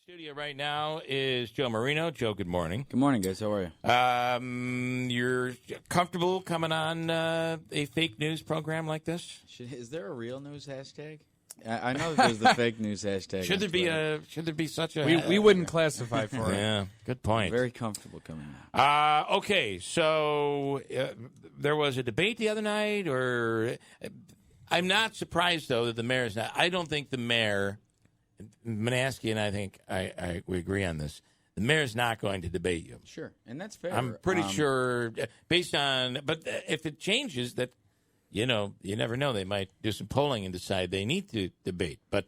Studio right now is Joe Marino. Joe, good morning. Good morning, guys. How are you? You're comfortable coming on a fake news program like this? Is there a real news hashtag? I know that there's the fake news hashtag. Should there be such a? We wouldn't classify for it. Yeah, good point. I'm very comfortable coming on. Okay, so there was a debate the other night, or I'm not surprised though that the mayor's not. I don't think the mayor. Manaski and I think we agree on this. The mayor's not going to debate you. Sure, and that's fair. I'm pretty sure, based on, but if it changes, that you never know. They might do some polling and decide they need to debate. But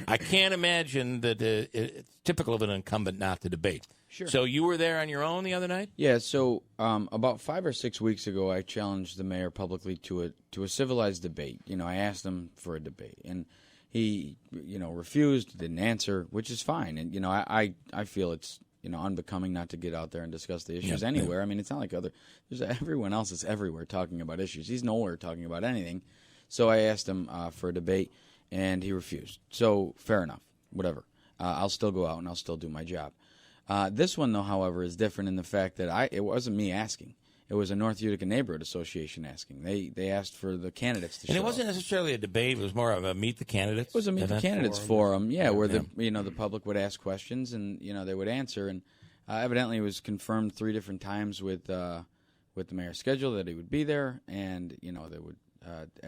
I can't imagine that it's typical of an incumbent not to debate. Sure. So you were there on your own the other night? Yeah. So about 5 or 6 weeks ago, I challenged the mayor publicly to a civilized debate. I asked him for a debate, and he, refused, didn't answer, which is fine. And, I feel it's, unbecoming not to get out there and discuss the issues anywhere. I mean, it's not like everyone else is everywhere talking about issues. He's nowhere talking about anything. So I asked him for a debate, and he refused. So fair enough, whatever. I'll still go out and I'll still do my job. This one, though, however, is different in the fact that it wasn't me asking. It was a North Utica Neighborhood Association asking. They asked for the candidates to show up. And it wasn't necessarily a debate. It was more of a meet the candidates. It was a meet the candidates forum, where the public would ask questions and they would answer. And evidently, it was confirmed 3 different times with the mayor's schedule that he would be there. And they would.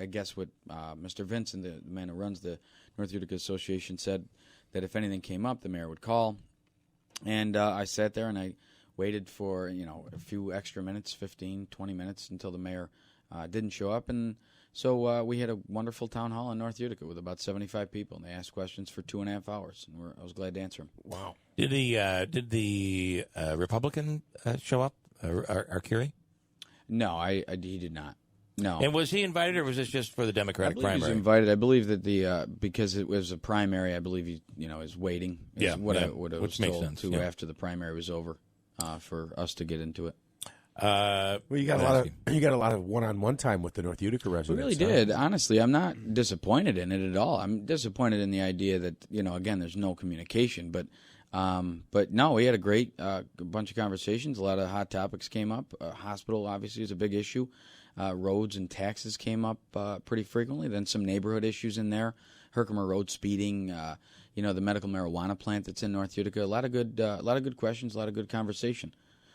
I guess what Mr. Vincent, the man who runs the North Utica Association, said that if anything came up, the mayor would call. And I sat there and I waited for, a few extra minutes, 15, 20 minutes, until the mayor didn't show up. And so we had a wonderful town hall in North Utica with about 75 people, and they asked questions for 2.5 hours, and I was glad to answer them. Wow. Did the Republican show up, Arcuri? No, he did not. No. And was he invited, or was this just for the Democratic primary? He was invited. I believe that because it was a primary, I believe he, is waiting. I would have which told makes sense. To after the primary was over. For us to get into it. Well, you got a lot of one-on-one time with the North Utica residents. We really did. Honestly, I'm not disappointed in it at all. I'm disappointed in the idea that again, there's no communication. But no, we had a great bunch of conversations. A lot of hot topics came up. Hospital obviously is a big issue. Roads and taxes came up pretty frequently. Then some neighborhood issues in there. Herkimer Road speeding. The medical marijuana plant that's in North Utica. A lot of good questions, a lot of good conversation.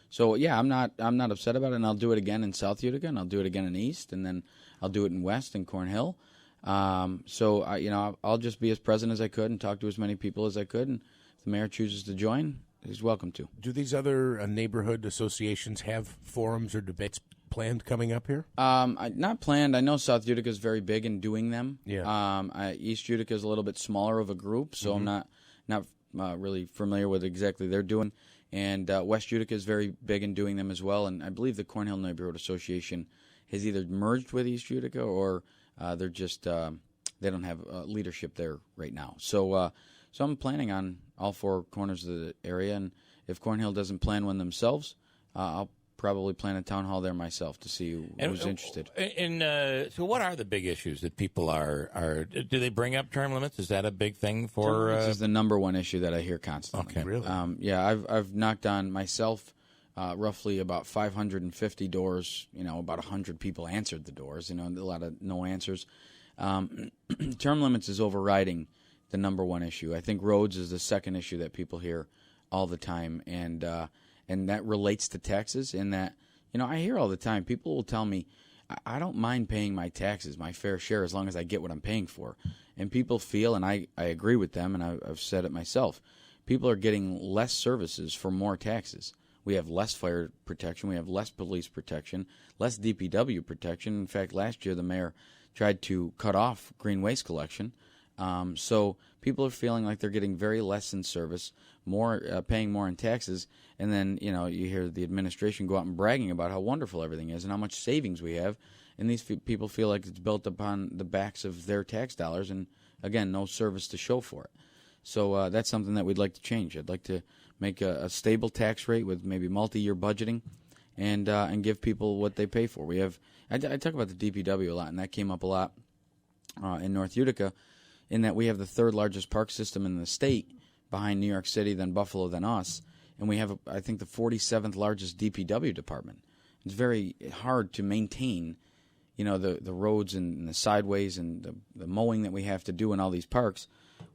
So yeah, I'm not upset about it, and I'll do it again in South Utica, and I'll do it again in East, and then I'll do it in West and Cornhill. So I'll just be as present as I could and talk to as many people as I could. And if the mayor chooses to join, he's welcome to. Do these other neighborhood associations have forums or debates planned coming up here? Not planned. I know South Utica is very big in doing them. Yeah. East Utica is a little bit smaller of a group, so I'm not really familiar with exactly they're doing. And West Utica is very big in doing them as well. And I believe the Cornhill Neighborhood Association has either merged with East Utica or they're just they don't have leadership there right now. So I'm planning on all 4 corners of the area. And if Cornhill doesn't plan one themselves, I'll probably plan a town hall there myself to see who's interested. And so what are the big issues that people are do they bring up term limits? Is that a big thing for? Term limits is the number one issue that I hear constantly. Okay. Really? I've knocked on myself roughly about 550 doors. About 100 people answered the doors. A lot of no answers. Term limits is overriding the number one issue. I think roads is the second issue that people hear all the time, and that relates to taxes in that, I hear all the time, people will tell me, I don't mind paying my taxes, my fair share, as long as I get what I'm paying for. And people feel, and I agree with them, and I've said it myself, people are getting less services for more taxes. We have less fire protection, we have less police protection, less DPW protection. In fact, last year the mayor tried to cut off green waste collection. So people are feeling like they're getting very less in service, paying more in taxes, and then you hear the administration go out and bragging about how wonderful everything is and how much savings we have, and these people feel like it's built upon the backs of their tax dollars, and again, no service to show for it. So that's something that we'd like to change. I'd like to make a stable tax rate with maybe multi-year budgeting, and give people what they pay for. I talk about the DPW a lot, and that came up a lot in North Utica, in that we have the 3rd largest park system in the state, behind New York City, then Buffalo, then us. And we have, I think, the 47th largest DPW department. It's very hard to maintain, the roads and the sideways and the mowing that we have to do in all these parks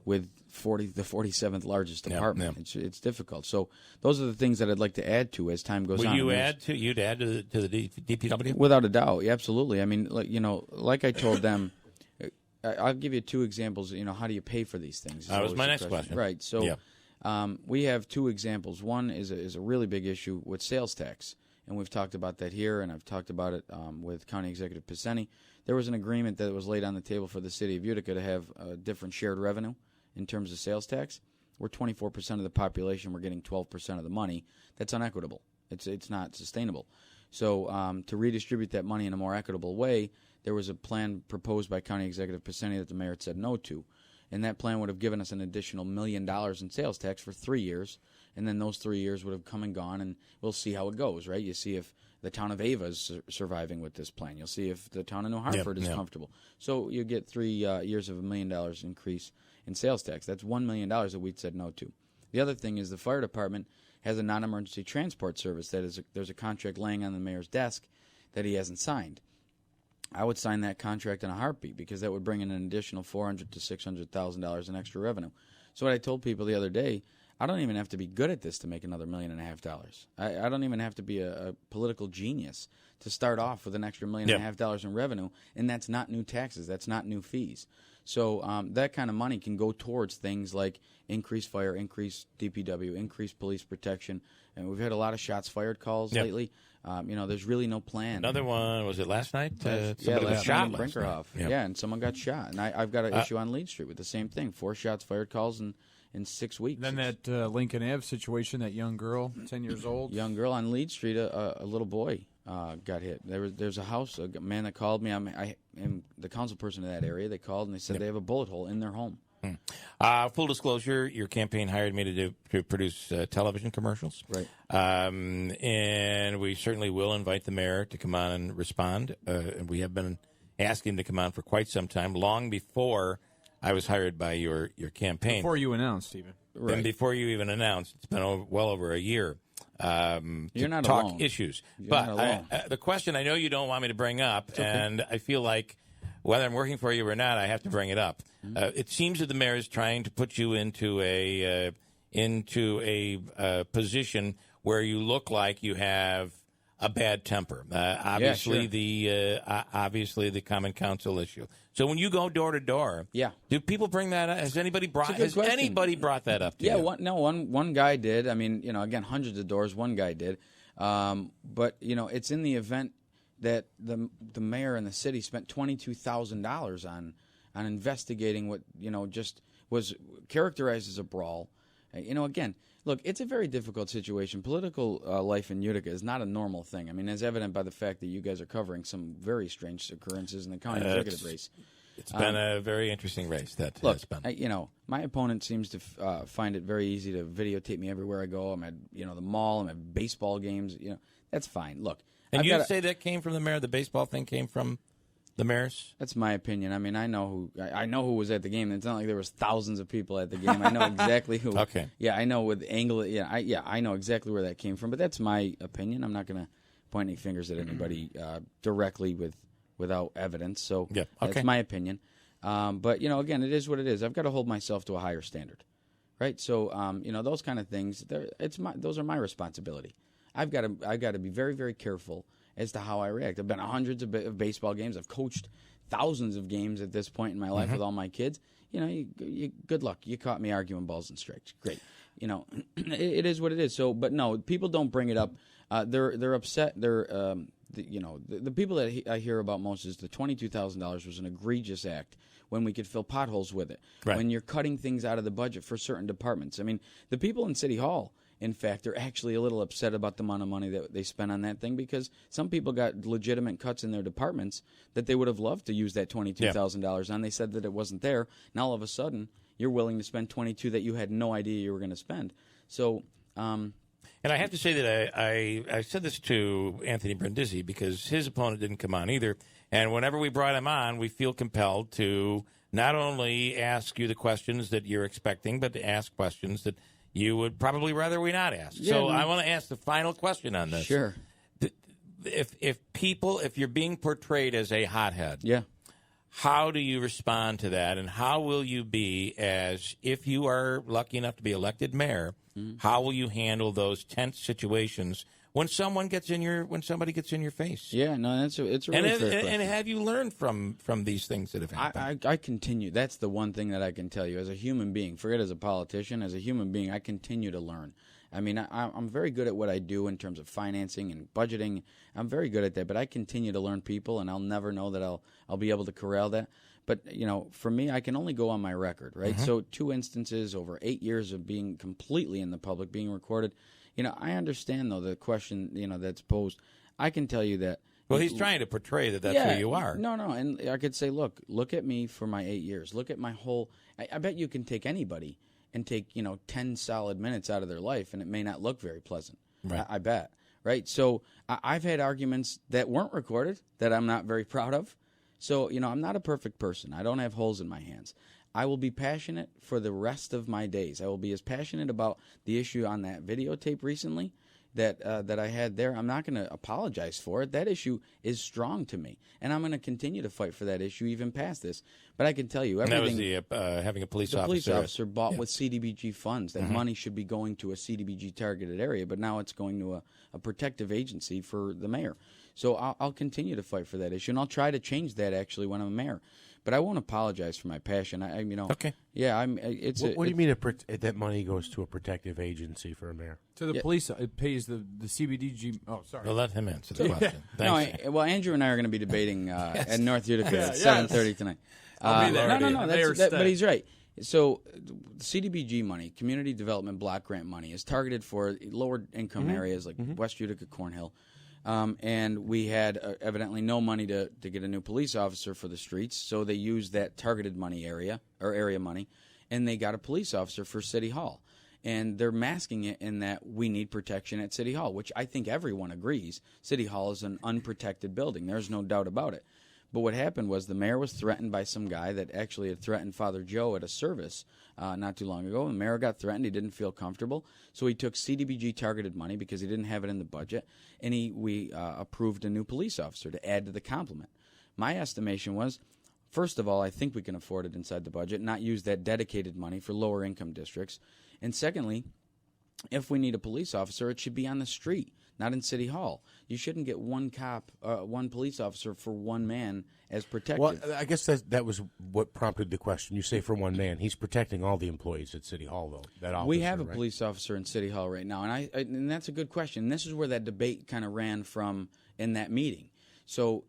with the 47th largest department. It's difficult. So those are the things that I'd like to add to as time goes on. You'd add to the DPW? Without a doubt, yeah, absolutely. I mean, like I told them, I'll give you two examples. How do you pay for these things? That was my next question. Right. So we have two examples. One is a really big issue with sales tax, and we've talked about that here, and I've talked about it with County Executive Piseni. There was an agreement that was laid on the table for the city of Utica to have a different shared revenue in terms of sales tax. We're 24% of the population. We're getting 12% of the money. That's unequitable. It's not sustainable. So to redistribute that money in a more equitable way, there was a plan proposed by County Executive Piseni that the mayor had said no to. And that plan would have given us an additional $1 million in sales tax for 3 years. And then those 3 years would have come and gone, and we'll see how it goes, right? You see if the town of Ava is surviving with this plan. You'll see if the town of New Hartford is comfortable. So you get 3 years of $1 million increase in sales tax. That's $1 million that we said no to. The other thing is the fire department has a non-emergency transport service. There's a contract laying on the mayor's desk that he hasn't signed. I would sign that contract in a heartbeat because that would bring in an additional $400,000 to $600,000 in extra revenue. So what I told people the other day, I don't even have to be good at this to make another $1.5 million. I don't even have to be a political genius to start off with an extra $1.5 million in revenue, and that's not new taxes. That's not new fees. So that kind of money can go towards things like increased fire, increased DPW, increased police protection. And we've had a lot of shots fired calls lately. There's really no plan. Another one, was it last night? Last shot night in Brinkerhoff. Yeah, and someone got shot. And I've got an issue on Lead Street with the same thing. 4 shots fired calls in 6 weeks. Then that Lincoln Ave situation, that young girl, 10 years old. Young girl on Lead Street, a little boy got hit. There's a house, a man that called me. I am the council person in that area. They called and they said they have a bullet hole in their home. Full disclosure, your campaign hired me to produce television commercials. Right. And we certainly will invite the mayor to come on and respond. And we have been asking him to come on for quite some time, long before I was hired by your campaign. Before you announced, Stephen. Right. And before you even announced. It's been well over a year. You're not talk alone. Issues. You're but not alone. The question I know you don't want me to bring up, and I feel like whether I'm working for you or not, I have to bring it up. It seems that the mayor is trying to put you into a position where you look like you have a bad temper. Obviously, the Common Council issue. So when you go door to door, do people bring that up? Has anybody brought that up to you? One guy did. I mean, again, hundreds of doors. One guy did, but it's in the event that the mayor and the city spent $22,000 on investigating what just was characterized as a brawl. Again, look, it's a very difficult situation. Political life in Utica is not a normal thing. I mean, as evident by the fact that you guys are covering some very strange occurrences in the county executive race. It's been a very interesting race. Has been. My opponent seems to find it very easy to videotape me everywhere I go. I'm at the mall. I'm at baseball games. That's fine. Look. And you say that came from the mayor? The baseball thing came from the mayor's? That's my opinion. I mean, I know who was at the game. It's not like there was thousands of people at the game. I know exactly who. Okay. Yeah, I know with angle. I know exactly where that came from. But that's my opinion. I'm not going to point any fingers at anybody directly without evidence. So that's my opinion. But again, it is what it is. I've got to hold myself to a higher standard, right? So those kind of things. Those are my responsibility. I've got to be very, very careful as to how I react. I've been to hundreds of baseball games. I've coached thousands of games at this point in my life with all my kids. Good luck. You caught me arguing balls and strikes. Great. It is what it is. So, but no, people don't bring it up. They're upset. The people that I hear about most is the $22,000 was an egregious act when we could fill potholes with it. Right. When you're cutting things out of the budget for certain departments. I mean, the people in City Hall, in fact, are actually a little upset about the amount of money that they spent on that thing because some people got legitimate cuts in their departments that they would have loved to use that $22,000 on. They said that it wasn't there. Now all of a sudden, you're willing to spend $22,000 that you had no idea you were going to spend. So, and I have to say that I said this to Anthony Brindisi because his opponent didn't come on either. And whenever we brought him on, we feel compelled to not only ask you the questions that you're expecting, but to ask questions that you would probably rather we not ask. Yeah, so no. I want to ask the final question on this. Sure. If you're being portrayed as a hothead, Yeah. how do you respond to that, and how will you be as if you are lucky enough to be elected mayor? How will you handle those tense situations when somebody gets in your face? Yeah, no, it's a really fair question. And have you learned from these things that have happened? I continue. That's the one thing that I can tell you. As a human being, forget as a politician, as a human being, I continue to learn. I mean, I'm very good at what I do in terms of financing and budgeting. I'm very good at that, but I continue to learn people, and I'll never know that I'll be able to corral that. But, for me, I can only go on my record, right? So 2 instances over 8 years of being completely in the public, being recorded. I understand, though, the question, that's posed. I can tell you that. Well, he's trying to portray that that's who you are. No, and I could say, look at me for my 8 years. Look at my whole. I bet you can take anybody and take 10 solid minutes out of their life, and it may not look very pleasant. Right. I bet. Right. So I've had arguments that weren't recorded that I'm not very proud of. So I'm not a perfect person. I don't have holes in my hands. I will be passionate for the rest of my days. I will be as passionate about the issue on that videotape recently that I had there. I'm not going to apologize for it. That issue is strong to me, and I'm going to continue to fight for that issue even past this. But I can tell you everything. And that was having a police the officer. police officer bought with CDBG funds. That money should be going to a CDBG targeted area, but now it's going to a protective agency for the mayor. So I'll continue to fight for that issue, and I'll try to change that actually when I'm mayor. But I won't apologize for my passion. Okay. Yeah, What do you mean that money goes to a protective agency for a mayor? To the police, it pays the CBDG. Oh, sorry. Well, let him answer the question. Thanks. Well, Andrew and I are going to be debating at North Utica at Yes. 7:30 tonight. I'll be there. No, but he's right. So CDBG money, Community Development Block Grant money, is targeted for lower income areas like West Utica, Cornhill. And we had evidently no money to get a new police officer for the streets, so they used that targeted money area money, and they got a police officer for City Hall. And they're masking it in that we need protection at City Hall, which I think everyone agrees. City Hall is an unprotected building. There's no doubt about it. But what happened was the mayor was threatened by some guy that actually had threatened Father Joe at a service not too long ago. The mayor got threatened. He didn't feel comfortable. So he took CDBG targeted money because he didn't have it in the budget, and we approved a new police officer to add to the complement. My estimation was, first of all, I think we can afford it inside the budget, not use that dedicated money for lower income districts. And secondly, if we need a police officer, it should be on the street, not in City Hall. You shouldn't get one police officer for one man as protective. Well, I guess that was what prompted the question. You say for one man. He's protecting all the employees at City Hall, though. That officer, we have a right? police officer in City Hall right now, and that's a good question. And this is where that debate kind of ran from in that meeting. So,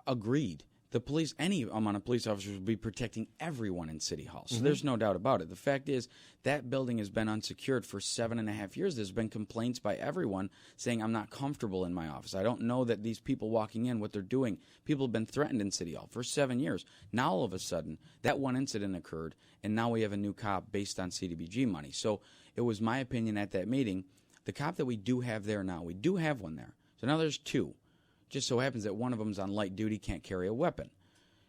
agreed. The police, any amount of police officers, will be protecting everyone in City Hall. So there's no doubt about it. The fact is that building has been unsecured for 7.5 years. There's been complaints by everyone saying, I'm not comfortable in my office. I don't know that these people walking in, what they're doing. People have been threatened in City Hall for 7 years. Now, all of a sudden, that one incident occurred, and now we have a new cop based on CDBG money. So it was my opinion at that meeting, the cop that we do have there now, we do have one there. So now there's two. Just so happens that one of them is on light duty, can't carry a weapon.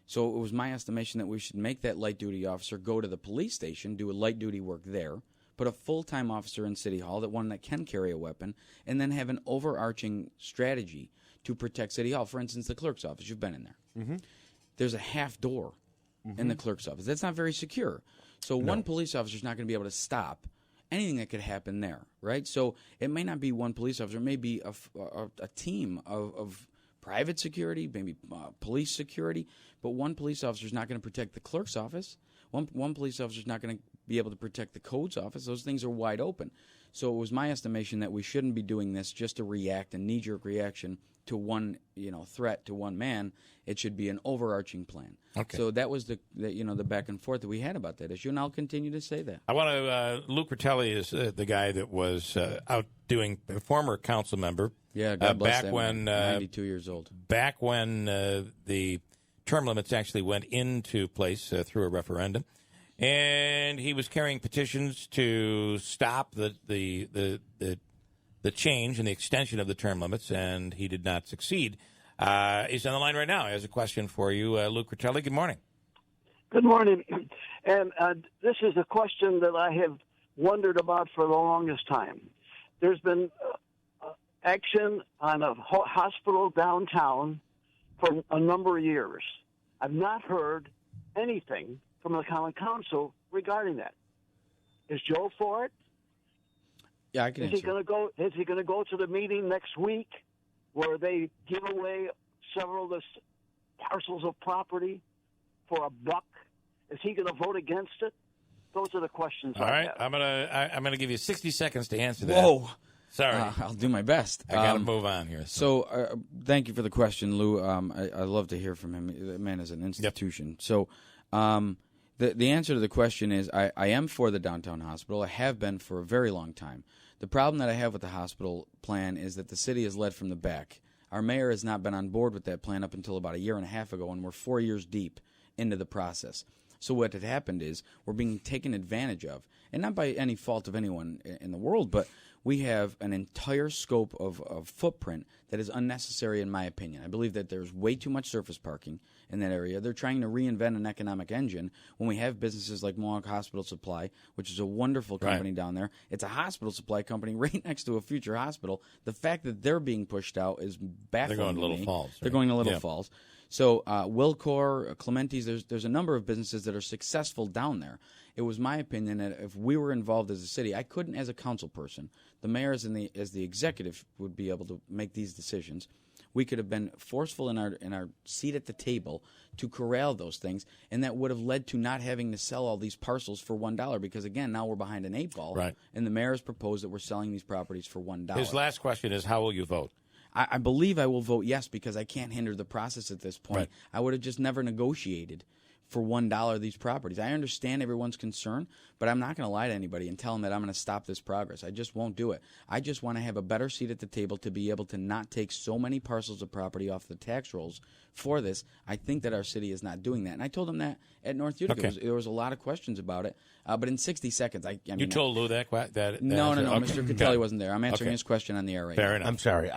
So it was my estimation that we should make that light duty officer go to the police station, do a light duty work there, put a full-time officer in City Hall, that can carry a weapon, and then have an overarching strategy to protect City Hall. For instance, the clerk's office. You've been in there. There's a half door in the clerk's office. That's not very secure. So one police officer is not going to be able to stop anything that could happen there, right? So it may not be one police officer. It may be a team of private security, maybe police security, but one police officer is not going to protect the clerk's office. One police officer is not going to be able to protect the code's office. Those things are wide open. So it was my estimation that we shouldn't be doing this just to react, a knee-jerk reaction to one threat to one man. It should be an overarching plan. Okay. So that was the back and forth that we had about that issue, and I'll continue to say that. I want to. Luke Ritelli is the guy that was out doing a former council member. Yeah, God bless back that when man. 92 years old. Back when the term limits actually went into place through a referendum, and he was carrying petitions to stop the change and the extension of the term limits, and he did not succeed. He's on the line right now. He has a question for you, Luke Ritelli. Good morning. Good morning. And this is a question that I have wondered about for the longest time. There's been action on a hospital downtown for a number of years. I've not heard anything from the common council regarding that. Is Joe for it? Yeah, I can Is answer. he going to go? Is he going to go to the meeting next week where they give away several of the parcels of property for $1? Is he going to vote against it? Those are the questions. All right, have. I'm gonna give you 60 seconds to answer that. Whoa. Sorry, I'll do my best. I got to move on here. So, thank you for the question, Lou. I love to hear from him. The man is an institution. Yep. So, the answer to the question is I am for the downtown hospital. I have been for a very long time. The problem that I have with the hospital plan is that the city is led from the back. Our mayor has not been on board with that plan up until about a year and a half ago, and we're 4 years deep into the process. So what had happened is we're being taken advantage of, and not by any fault of anyone in the world, but we have an entire scope of footprint that is unnecessary in my opinion. I believe that there's way too much surface parking in that area. They're trying to reinvent an economic engine when we have businesses like Mohawk Hospital Supply, which is a wonderful company down there. It's a hospital supply company right next to a future hospital. The fact that they're being pushed out is baffling. They're going to me. Little Falls. Right? They're going to Little Falls. So Wilcor, Clementi's, there's a number of businesses that are successful down there. It was my opinion that if we were involved as a city, I couldn't as a council person. The mayor as the executive would be able to make these decisions. We could have been forceful in our seat at the table to corral those things, and that would have led to not having to sell all these parcels for $1 because, again, now we're behind an 8 ball. Right. And the mayor has proposed that we're selling these properties for $1. His last question is, how will you vote? I believe I will vote yes because I can't hinder the process at this point. Right. I would have just never negotiated for $1 these properties. I understand everyone's concern, but I'm not going to lie to anybody and tell them that I'm going to stop this progress. I just won't do it. I just want to have a better seat at the table to be able to not take so many parcels of property off the tax rolls for this. I think that our city is not doing that. And I told them that at North Utica. Okay. There was a lot of questions about it. But in 60 seconds, I mean... You told Lou that No. Okay. Mr. Catelli wasn't there. I'm answering Okay. his question on the air right Fair now. enough. I'm sorry.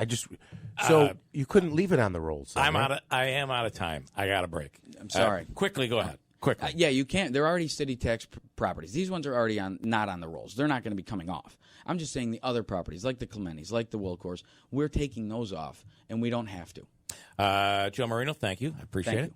So you couldn't leave it on the rolls. Then, right? I am out of time. I got a break. I'm sorry. Quickly, go ahead. Quickly. Yeah, you can't. They're already city tax properties. These ones are already not on the rolls. They're not going to be coming off. I'm just saying the other properties, like the Clementis, like the Wilcors, we're taking those off, and we don't have to. Joe Marino, thank you. I appreciate it.